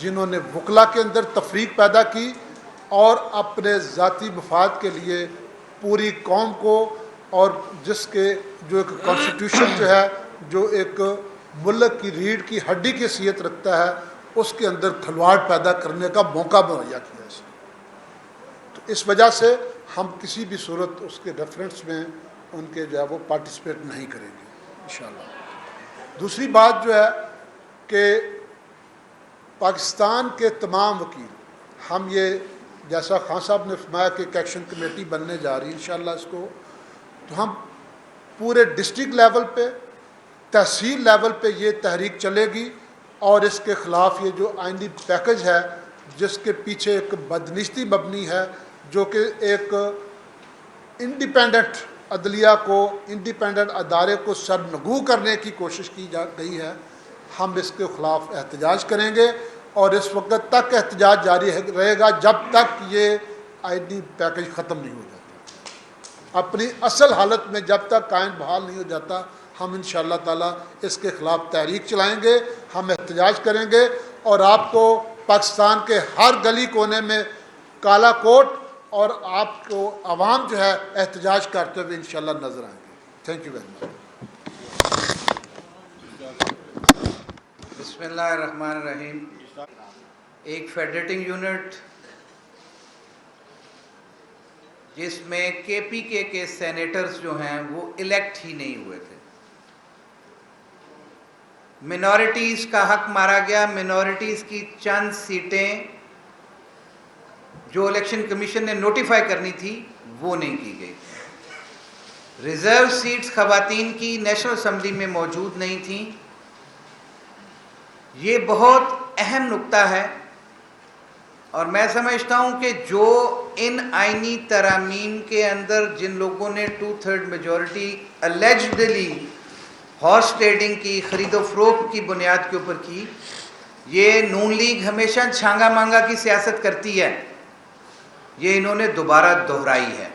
جنہوں نے وکلا کے اندر تفریق پیدا کی اور اپنے ذاتی مفاد کے لیے پوری قوم کو، اور جس کے جو ایک کانسٹیٹیوشن جو ہے، جو ایک ملک کی ریڑھ کی ہڈی کی حیثیت رکھتا ہے، اس کے اندر کھلواڑ پیدا کرنے کا موقع مہیا کیا اس نے۔ تو اس وجہ سے ہم کسی بھی صورت اس کے ریفرنس میں ان کے جو ہے وہ پارٹیسپیٹ نہیں کریں گے انشاءاللہ۔ دوسری بات جو ہے کہ پاکستان کے تمام وکیل، ہم یہ جیسا خان صاحب نے فرمایا کہ ایک ایکشن کمیٹی بننے جا رہی ہے انشاءاللہ اس کو، تو ہم پورے ڈسٹرکٹ لیول پہ، تحصیل لیول پہ یہ تحریک چلے گی، اور اس کے خلاف یہ جو آئینی پیکج ہے جس کے پیچھے ایک بدنستی مبنی ہے، جو کہ ایک انڈیپینڈنٹ عدلیہ کو، انڈیپینڈنٹ ادارے کو سرنگو کرنے کی کوشش کی جا گئی ہے، ہم اس کے خلاف احتجاج کریں گے، اور اس وقت تک احتجاج جاری رہے گا جب تک یہ آئینی پیکج ختم نہیں ہو جاتا، اپنی اصل حالت میں جب تک قائم بحال نہیں ہو جاتا۔ ہم انشاءاللہ تعالی اس کے خلاف تحریک چلائیں گے، ہم احتجاج کریں گے، اور آپ کو پاکستان کے ہر گلی کونے میں کالا کوٹ اور آپ کو عوام جو ہے احتجاج کرتے ہوئے انشاءاللہ نظر آئیں گے۔ Thank you very much. بسم اللہ الرحمن الرحیم۔ ایک فیڈریٹنگ یونٹ جس میں کے پی کے سینیٹرز جو ہیں وہ الیکٹ ہی نہیں ہوئے تھے، منورٹیز کا حق مارا گیا، منورٹیز کی چند سیٹیں جو الیکشن کمیشن نے نوٹیفائی کرنی تھی وہ نہیں کی گئی، ریزرو سیٹس خواتین کی نیشنل اسمبلی میں موجود نہیں تھیں۔ یہ بہت اہم نکتہ ہے، اور میں سمجھتا ہوں کہ جو ان آئینی ترامیم کے اندر جن لوگوں نے 2/3 میجورٹی الیجڈلی ہارس ٹریڈنگ کی، خرید و فروخت کی بنیاد کے اوپر کی، یہ نون لیگ ہمیشہ چھانگا مانگا کی سیاست کرتی ہے، یہ انہوں نے دوبارہ دہرائی ہے۔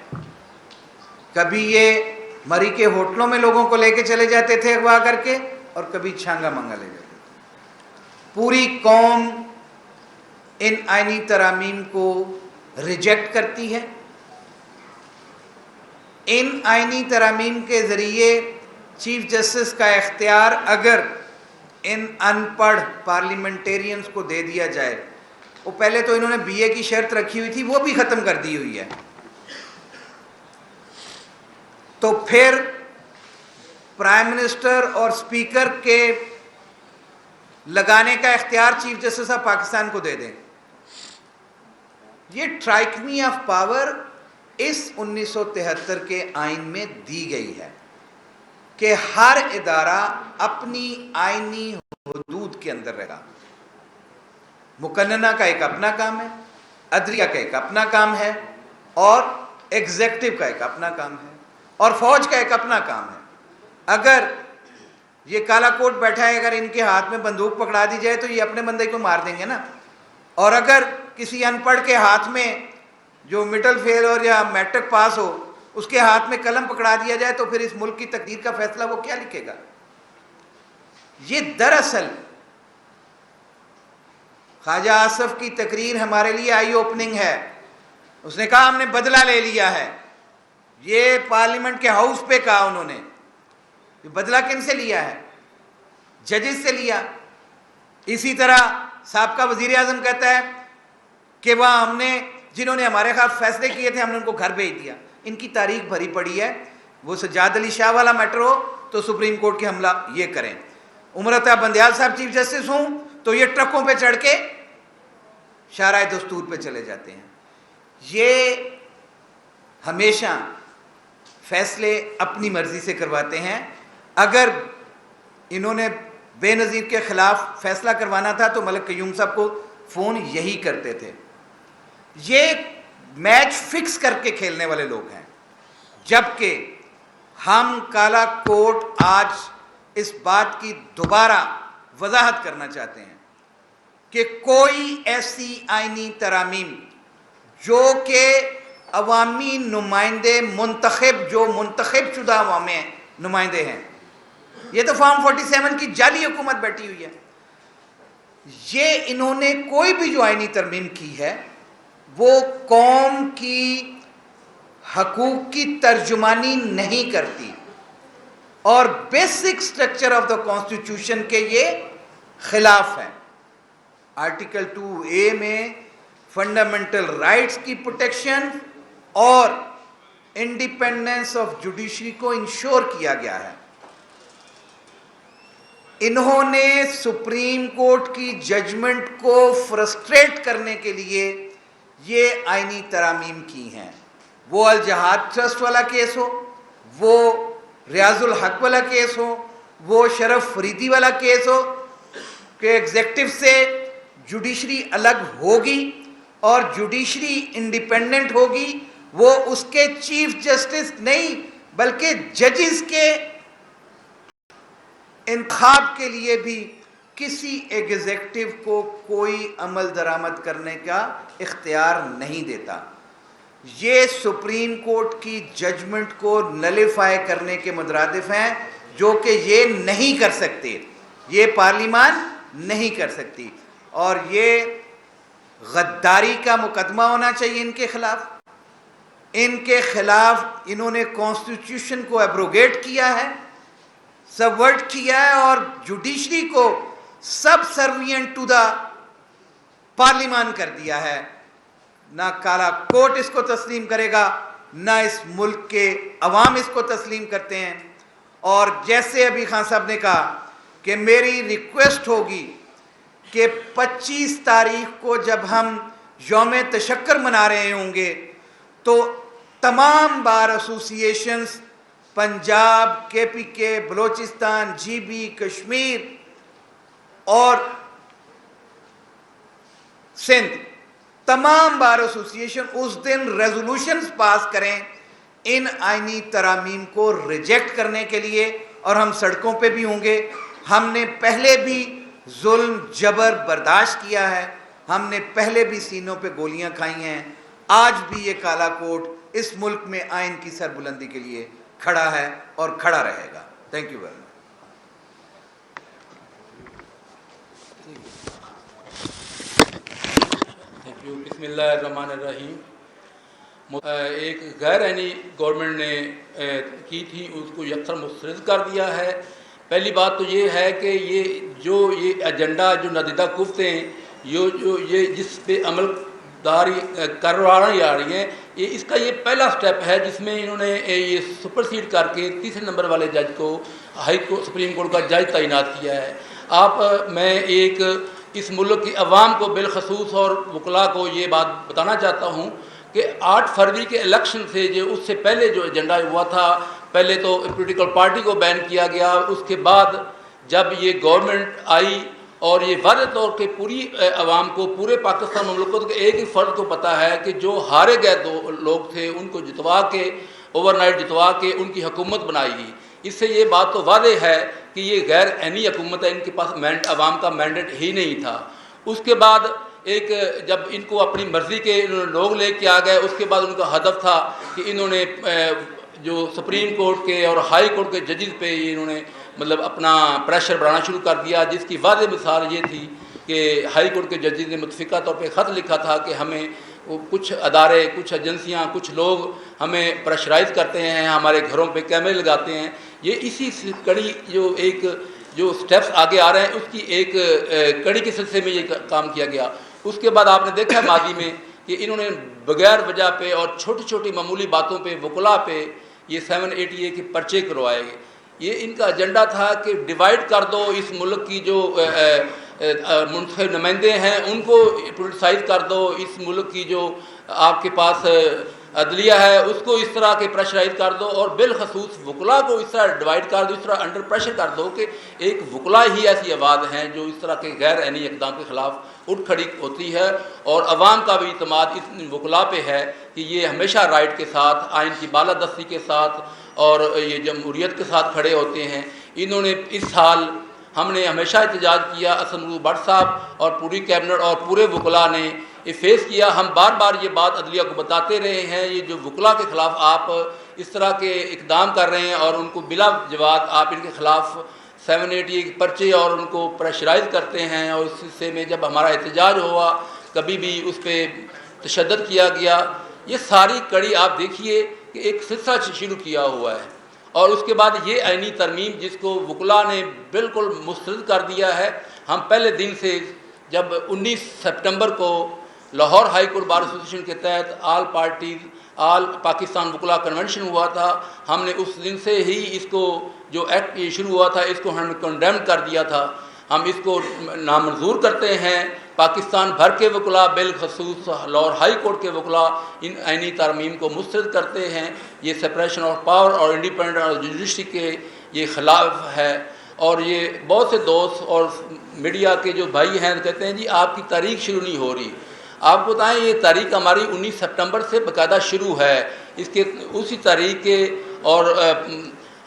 کبھی یہ مری کے ہوٹلوں میں لوگوں کو لے کے چلے جاتے تھے اغوا کر کے، اور کبھی چھانگا مانگا لے جاتے تھے۔ پوری قوم ان آئینی ترامیم کو ریجیکٹ کرتی ہے۔ ان آئینی ترامیم کے ذریعے چیف جسٹس کا اختیار اگر ان ان پڑھ پارلیمنٹیرینز کو دے دیا جائے، وہ پہلے تو انہوں نے بی اے کی شرط رکھی ہوئی تھی، وہ بھی ختم کر دی ہوئی ہے، تو پھر پرائم منسٹر اور اسپیکر کے لگانے کا اختیار چیف جسٹس آف پاکستان کو دے دیں۔ یہ ٹرائکمی آف پاور اس 1973 کے آئین میں دی گئی ہے کہ ہر ادارہ اپنی آئینی حدود کے اندر رہے گا۔ مقننہ کا ایک اپنا کام ہے، عدلیہ کا ایک اپنا کام ہے، اور ایگزیکٹو کا ایک اپنا کام ہے، اور فوج کا ایک اپنا کام ہے۔ اگر یہ کالا کوٹ بیٹھا ہے، اگر ان کے ہاتھ میں بندوق پکڑا دی جائے تو یہ اپنے بندے کو مار دیں گے نا، اور اگر کسی ان پڑھ کے ہاتھ میں جو مڈل فیل اور یا میٹرک پاس ہو، اس کے ہاتھ میں قلم پکڑا دیا جائے تو پھر اس ملک کی تقدیر کا فیصلہ وہ کیا لکھے گا؟ یہ دراصل خواجہ آصف کی تقریر ہمارے لیے آئی اوپننگ ہے۔ اس نے کہا ہم نے بدلہ لے لیا ہے، یہ پارلیمنٹ کے ہاؤس پہ کہا انہوں نے۔ بدلہ کن سے لیا ہے؟ ججز سے لیا۔ اسی طرح سابقہ وزیر اعظم کہتا ہے کہ وہ ہم نے جنہوں نے ہمارے خلاف فیصلے کیے تھے ہم نے ان کو گھر بھیج دیا۔ ان کی تاریخ بھری پڑی ہے، وہ سجاد علی شاہ والا میٹر ہو تو سپریم کورٹ کے حملہ یہ کریں، عمر عطا بندیال صاحب چیف جسٹس ہوں تو یہ ٹرکوں پہ چڑھ کے شارع دستور پہ چلے جاتے ہیں۔ یہ ہمیشہ فیصلے اپنی مرضی سے کرواتے ہیں۔ اگر انہوں نے بے نظیر کے خلاف فیصلہ کروانا تھا تو ملک قیوم صاحب کو فون یہی کرتے تھے۔ یہ میچ فکس کر کے کھیلنے والے لوگ ہیں، جبکہ ہم کالا کوٹ آج اس بات کی دوبارہ وضاحت کرنا چاہتے ہیں کہ کوئی ایسی آئینی ترامیم جو کہ عوامی نمائندے جو منتخب شدہ عوامی نمائندے ہیں، یہ تو فارم 47 کی جعلی حکومت بیٹھی ہوئی ہے، یہ انہوں نے کوئی بھی جو آئینی ترمیم کی ہے وہ قوم کی حقوق کی ترجمانی نہیں کرتی اور basic structure of the constitution کے یہ خلاف ہے۔ آرٹیکل 2A میں فنڈامنٹل رائٹس کی پروٹیکشن اور انڈیپینڈنس آف جوڈیشری کو انشور کیا گیا ہے۔ انہوں نے سپریم کورٹ کی ججمنٹ کو فرسٹریٹ کرنے کے لیے یہ آئینی ترامیم کی ہیں، وہ الجہاد ٹرسٹ والا کیس ہو، وہ ریاض الحق والا کیس ہو، وہ شرف فریدی والا کیس ہو کہ ایگزیکٹو سے جوڈیشری الگ ہوگی اور جوڈیشری انڈیپینڈنٹ ہوگی، وہ اس کے چیف جسٹس نہیں بلکہ ججز کے انتخاب کے لیے بھی کسی ایگزیکٹو کو کوئی عمل درآمد کرنے کا اختیار نہیں دیتا۔ یہ سپریم کورٹ کی ججمنٹ کو نلیفائی کرنے کے مترادف ہیں، جو کہ یہ نہیں کر سکتے، یہ پارلیمان نہیں کر سکتی، اور یہ غداری کا مقدمہ ہونا چاہیے ان کے خلاف۔ ان کے خلاف انہوں نے کانسٹیٹیوشن کو ایبروگیٹ کیا ہے، سبورٹ کیا ہے، اور جوڈیشری کو سب سروینٹ ٹو دا پارلیمان کر دیا ہے۔ نہ کالا کوٹ اس کو تسلیم کرے گا، نہ اس ملک کے عوام اس کو تسلیم کرتے ہیں۔ اور جیسے ابھی خان صاحب نے کہا کہ میری ریکویسٹ ہوگی کہ 25 تاریخ کو جب ہم یوم تشکر منا رہے ہوں گے تو تمام بار ایسوسییشنز، پنجاب، KPK، بلوچستان، GB، کشمیر اور سندھ، تمام بار ایسوسییشن اس دن ریزولوشنز پاس کریں ان آئینی ترامیم کو ریجیکٹ کرنے کے لیے، اور ہم سڑکوں پہ بھی ہوں گے۔ ہم نے پہلے بھی ظلم جبر برداشت کیا ہے، ہم نے پہلے بھی سینوں پہ گولیاں کھائی ہیں، آج بھی یہ کالا کوٹ اس ملک میں آئین کی سربلندی کے لیے کھڑا ہے اور کھڑا رہے گا۔ Thank you very much. بسم اللہ الرحمن الرحیم۔ ایک غیر آئینی گورنمنٹ نے کی تھی، اس کو یکسر مسترد کر دیا ہے۔ پہلی بات تو یہ ہے کہ یہ ایجنڈا جو ندیدہ گفتیں یہ جس پہ عمل داری کروائی جا رہی ہیں، اس کا یہ پہلا سٹیپ ہے جس میں انہوں نے یہ سپرسیڈ کر کے تیسرے نمبر والے جج کو سپریم کورٹ کا جج تعینات کیا ہے۔ میں ایک اس ملک کی عوام کو بالخصوص اور وکلاء کو یہ بات بتانا چاہتا ہوں کہ 8 فروری کے الیکشن سے اس سے پہلے جو ایجنڈا ہوا تھا، پہلے تو پولیٹیکل پارٹی کو بین کیا گیا، اس کے بعد جب یہ گورنمنٹ آئی اور یہ واضح طور پہ پوری عوام کو، پورے پاکستان مملکت کے ایک ہی فرد کو پتہ ہے کہ جو ہارے گئے 2 لوگ تھے ان کو جتوا کے اوور نائٹ جتوا کے ان کی حکومت بنائی گئی۔ اس سے یہ بات تو واضح ہے کہ یہ غیر آئینی حکومت ہے، ان کے پاس عوام کا مینڈیٹ ہی نہیں تھا۔ اس کے بعد جب ان کو اپنی مرضی کے لوگ لے کے آ گئے، اس کے بعد ان کا ہدف تھا کہ انہوں نے جو سپریم کورٹ کے اور ہائی کورٹ کے ججز پہ انہوں نے مطلب اپنا پریشر بڑھانا شروع کر دیا، جس کی واضح مثال یہ تھی کہ ہائی کورٹ کے ججز نے متفقہ طور پہ خط لکھا تھا کہ ہمیں کچھ ادارے، کچھ ایجنسیاں، کچھ لوگ ہمیں پریشرائز کرتے ہیں، ہمارے گھروں پہ کیمرے لگاتے ہیں۔ یہ اسی کڑی جو سٹیپس آگے آ رہے ہیں اس کی ایک کڑی کے سلسلے میں یہ کام کیا گیا۔ اس کے بعد آپ نے دیکھا ماضی میں کہ انہوں نے بغیر وجہ پہ اور چھوٹی چھوٹی معمولی باتوں پہ وکلاء پہ یہ 780A کے پرچے کروائے گئے۔ یہ ان کا ایجنڈا تھا کہ ڈیوائیڈ کر دو اس ملک کی جو منتخب نمائندے ہیں ان کو پولیٹیسائز کر دو، اس ملک کی جو آپ کے پاس عدلیہ ہے اس کو اس طرح کے پریشرائز کر دو، اور بالخصوص وکلاء کو اس طرح ڈیوائیڈ کر دو، اس طرح انڈر پریشر کر دو کہ ایک وکلاء ہی ایسی آواز ہیں جو اس طرح کے غیر آئینی اقدام کے خلاف اٹھ کھڑی ہوتی ہے، اور عوام کا بھی اعتماد اس وکلاء پہ ہے کہ یہ ہمیشہ رائٹ کے ساتھ، آئین کی بالادستی کے ساتھ اور یہ جمہوریت کے ساتھ کھڑے ہوتے ہیں۔ انہوں نے اس سال ہم نے ہمیشہ احتجاج کیا، اسد مرزوق بٹ صاحب اور پوری کیبنٹ اور پورے وکلاء نے یہ فیس کیا۔ ہم بار بار یہ بات عدلیہ کو بتاتے رہے ہیں، یہ جو وکلاء کے خلاف آپ اس طرح کے اقدام کر رہے ہیں اور ان کو بلا جواز آپ ان کے خلاف 780 کے پرچے اور ان کو پریشرائز کرتے ہیں، اور اس سلسلے میں جب ہمارا احتجاج ہوا کبھی بھی اس پہ تشدد کیا گیا. یہ ساری کڑی آپ دیکھیے کہ ایک سلسلہ شروع کیا ہوا ہے. اور اس کے بعد یہ آئینی ترمیم جس کو وکلاء نے بالکل مسترد کر دیا ہے. ہم پہلے دن سے جب 19 سپٹمبر کو Lahore high court bar association کے تحت آل پاکستان وکلاء کنونشن ہوا تھا، ہم نے اس دن سے ہی اس کو جو ایکٹ شروع ہوا تھا اس کو ہم نے کنڈیم کر دیا تھا. ہم اس کو نامنظور کرتے ہیں. پاکستان بھر کے وکلاء بالخصوص لاہور ہائی کورٹ کے وکلاء ان آئینی ترمیم کو مسترد کرتے ہیں. یہ سپریشن آف پاور اور انڈیپینڈنٹ اور جوڈیشری کے یہ خلاف ہے. اور یہ بہت سے دوست اور میڈیا کے جو بھائی ہیں کہتے ہیں جی آپ کی تاریخ شروع نہیں ہو رہی. آپ کو بتائیں یہ تاریخ ہماری 19 سپٹمبر سے باقاعدہ شروع ہے. اس کے اسی تاریخ کے اور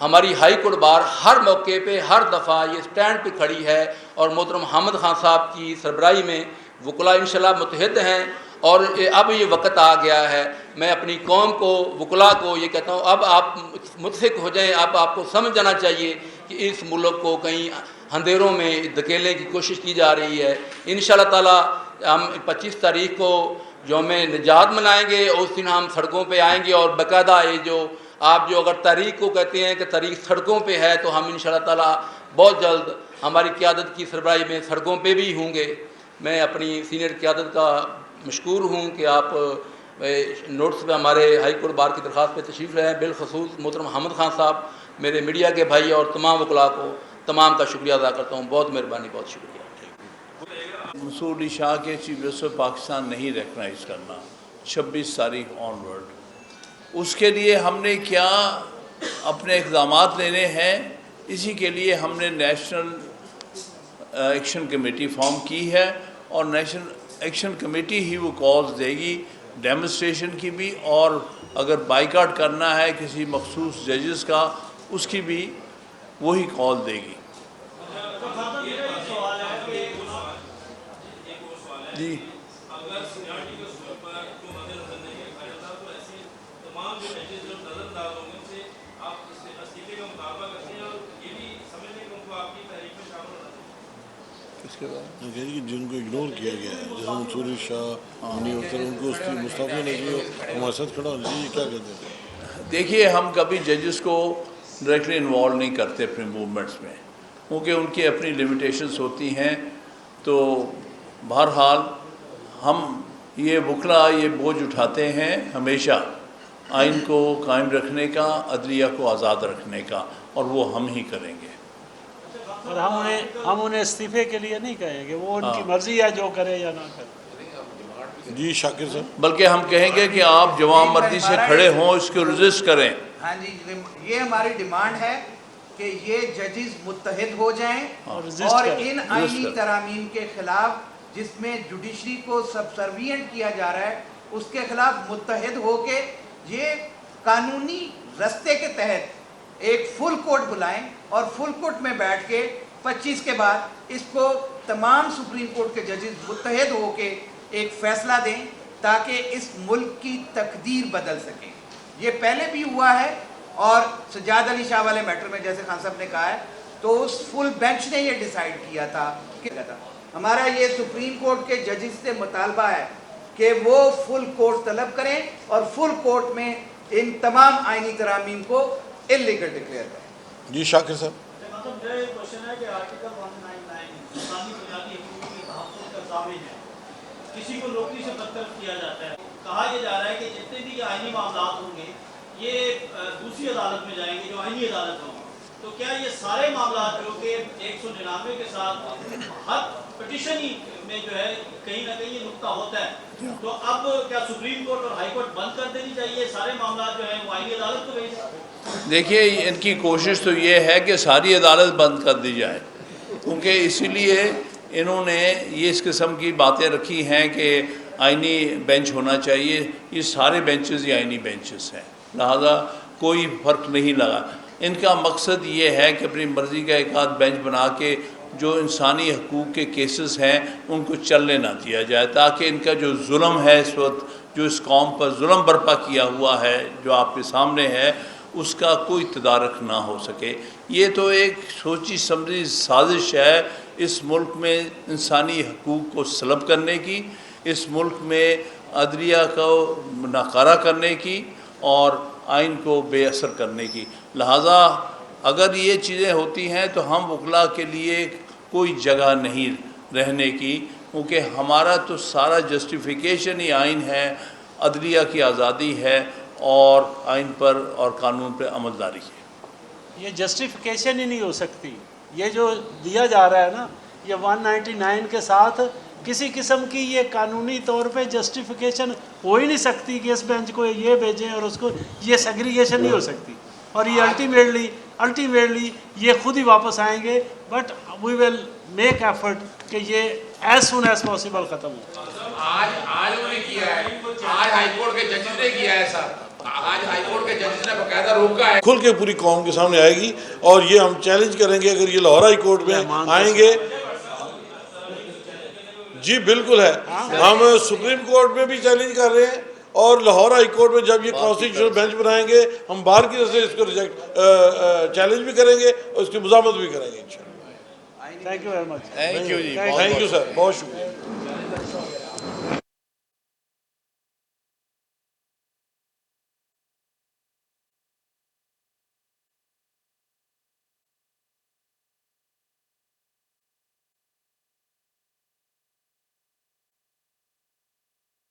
ہماری ہائی کورٹ بار ہر موقع پہ ہر دفعہ یہ سٹینڈ پہ کھڑی ہے. اور محترم حامد خان صاحب کی سربراہی میں وکلاء انشاءاللہ متحد ہیں. اور اب یہ وقت آ گیا ہے، میں اپنی قوم کو وکلاء کو یہ کہتا ہوں اب آپ متفق ہو جائیں. اب آپ کو سمجھ جانا چاہیے کہ اس ملک کو کہیں اندھیروں میں دھکیلنے کی کوشش کی جا رہی ہے. انشاءاللہ تعالی ہم 25 تاریخ کو یوم نجات منائیں گے. اس دن ہم سڑکوں پہ آئیں گے اور باقاعدہ یہ جو آپ جو اگر تاریخ کو کہتے ہیں کہ تاریخ سڑکوں پہ ہے تو ہم انشاءاللہ تعالی بہت جلد ہماری قیادت کی سربراہی میں سڑکوں پہ بھی ہوں گے. میں اپنی سینئر قیادت کا مشکور ہوں کہ آپ نوٹس پہ ہمارے ہائی کورٹ بار کی درخواست پہ تشریف رہے ہیں. بالخصوص محترم حامد خان صاحب، میرے میڈیا کے بھائی اور تمام وکلاء کو تمام کا شکریہ ادا کرتا ہوں. بہت مہربانی، بہت شکریہ. منصور علی شاہ کے چیف منسٹر پاکستان نہیں ریکگنائز کرنا 26 تاریخ آن ورڈ، اس کے لیے ہم نے کیا اپنے اقدامات لینے ہیں. اسی کے لیے ہم نے نیشنل ایکشن کمیٹی فارم کی ہے، اور نیشنل ایکشن کمیٹی ہی وہ کالز دے گی ڈیمونسٹریشن کی بھی، اور اگر بائیکاٹ کرنا ہے کسی مخصوص ججز کا اس کی بھی وہی کال دے گی. جی جن کو اگنور کیا گیا ہے جیسے منصور علی شاہ، منی اختر، ان کو مستعفی نہیں کیا، ہمارے ساتھ کھڑا ہونا چاہیے. کیا کہتے ہیں؟ دیکھیے ہم کبھی ججز کو ڈائریکٹلی انوالو نہیں کرتے اپنے موومنٹس میں، کیونکہ ان کی اپنی لمیٹیشنز ہوتی ہیں. تو بہرحال ہم یہ وکلاء یہ بوجھ اٹھاتے ہیں ہمیشہ آئین کو قائم رکھنے کا، عدلیہ کو آزاد رکھنے کا، اور وہ ہم ہی کریں گے. اور ہم انہیں استعفے کے لیے نہیں کہیں گے، وہ ان کی مرضی ہے جو کرے یا نہ کرے. جی شاکر صاحب، بلکہ ہم کہیں گے کہ آپ جوان مردی سے کھڑے ہوں، اس کو ریزسٹ کریں. ہاں جی، یہ ہماری ڈیمانڈ ہے کہ یہ ججز متحد ہو جائیں اور ان آئینی ترامیم کے خلاف جس میں جوڈیشری کو سبسروینٹ کیا جا رہا ہے اس کے خلاف متحد ہو کے یہ قانونی رستے کے تحت ایک فل کورٹ بلائیں، اور فل کورٹ میں بیٹھ کے 25 کے بعد اس کو تمام سپریم کورٹ کے ججز متحد ہو کے ایک فیصلہ دیں تاکہ اس ملک کی تقدیر بدل سکے. یہ پہلے بھی ہوا ہے، اور سجاد علی شاہ والے میٹر میں جیسے خان صاحب نے کہا ہے تو اس فل بینچ نے یہ ڈیسائیڈ کیا تھا کہ ہمارا یہ سپریم کورٹ کے ججز سے مطالبہ ہے کہ وہ فل کورٹ طلب کریں اور فل کورٹ میں ان تمام آئینی ترامیم کو انلیگل ڈکلیئر کریں. جی شاکر صاحب. مطلب یہ کوشچن ہے کہ آرٹیکل 199 انسانی بنیادی حقوق کے تحفظ کا ضامن ہے، کسی کو نوکری سے برطرف کیا جاتا ہے. کہا یہ جا رہا ہے کہ جتنے بھی یہ آئینی معاملات ہوں گے یہ دوسری عدالت میں جائیں گے جو آئینی عدالت ہوں گی. تو کیا یہ سارے معاملات جو کہ 199 کے ساتھ ہر پٹیشن ہی میں جو ہے کہیں نہ کہیں یہ نقطہ ہوتا ہے، تو اب کیا سپریم کورٹ اور ہائی کورٹ بند کر دینی چاہیے سارے معاملات جو ہیں وہ آئینی عدالت کو بھیجیں؟ دیکھیے ان کی کوشش تو یہ ہے کہ ساری عدالت بند کر دی جائے، کیونکہ اسی لیے انہوں نے یہ اس قسم کی باتیں رکھی ہیں کہ آئینی بینچ ہونا چاہیے. یہ سارے بینچز ہی آئینی بینچز ہیں، لہذا کوئی فرق نہیں لگا. ان کا مقصد یہ ہے کہ اپنی مرضی کا ایک آدھ بینچ بنا کے جو انسانی حقوق کے کیسز ہیں ان کو چلنے نہ دیا جائے، تاکہ ان کا جو ظلم ہے اس وقت جو اس قوم پر ظلم برپا کیا ہوا ہے جو آپ کے سامنے ہے اس کا کوئی تدارک نہ ہو سکے. یہ تو ایک سوچی سمجھی سازش ہے اس ملک میں انسانی حقوق کو سلب کرنے کی، اس ملک میں عدلیہ کو ناکارہ کرنے کی اور آئین کو بے اثر کرنے کی. لہٰذا اگر یہ چیزیں ہوتی ہیں تو ہم وکلاء کے لیے کوئی جگہ نہیں رہنے کی، کیونکہ ہمارا تو سارا جسٹیفیکیشن ہی آئین ہے، عدلیہ کی آزادی ہے اور آئین پر اور قانون پہ عمل داری ہے. یہ جسٹیفیکیشن ہی نہیں ہو سکتی. یہ جو دیا جا رہا ہے نا، یہ 199 کے ساتھ کسی قسم کی یہ قانونی طور پہ جسٹیفیکیشن ہو ہی نہیں سکتی کہ اس بینچ کو یہ بھیجیں اور اس کو، یہ سیگریگیشن نہیں ہو سکتی. اور یہ الٹیمیٹلی یہ خود ہی واپس آئیں گے. But we will make effort کہ یہ ایز سون ایز پاسبل ختم ہو. آج انہوں نے کیا ہے، آج ہائی کورٹ کے ججز نے کیا ہے سر، آج ہائی کورٹ کے ججز نے باقاعدہ روکا ہے. کھل کے پوری قوم کے سامنے آئے گی اور یہ ہم چیلنج کریں گے اگر یہ لاہور ہائی کورٹ میں آئیں گے. جی بالکل ہے، ہم سپریم کورٹ میں بھی چیلنج کر رہے ہیں اور لاہور ہائی کورٹ میں جب یہ کانسٹیٹیوشنل بینچ بنائیں گے ہم بار کی طرف سے اس کو چیلنج بھی کریں گے اور اس کی مزاحمت بھی کریں گے انشاءاللہ. Thank you very much. Thank you جی، تھینک یو سر، بہت شکریہ.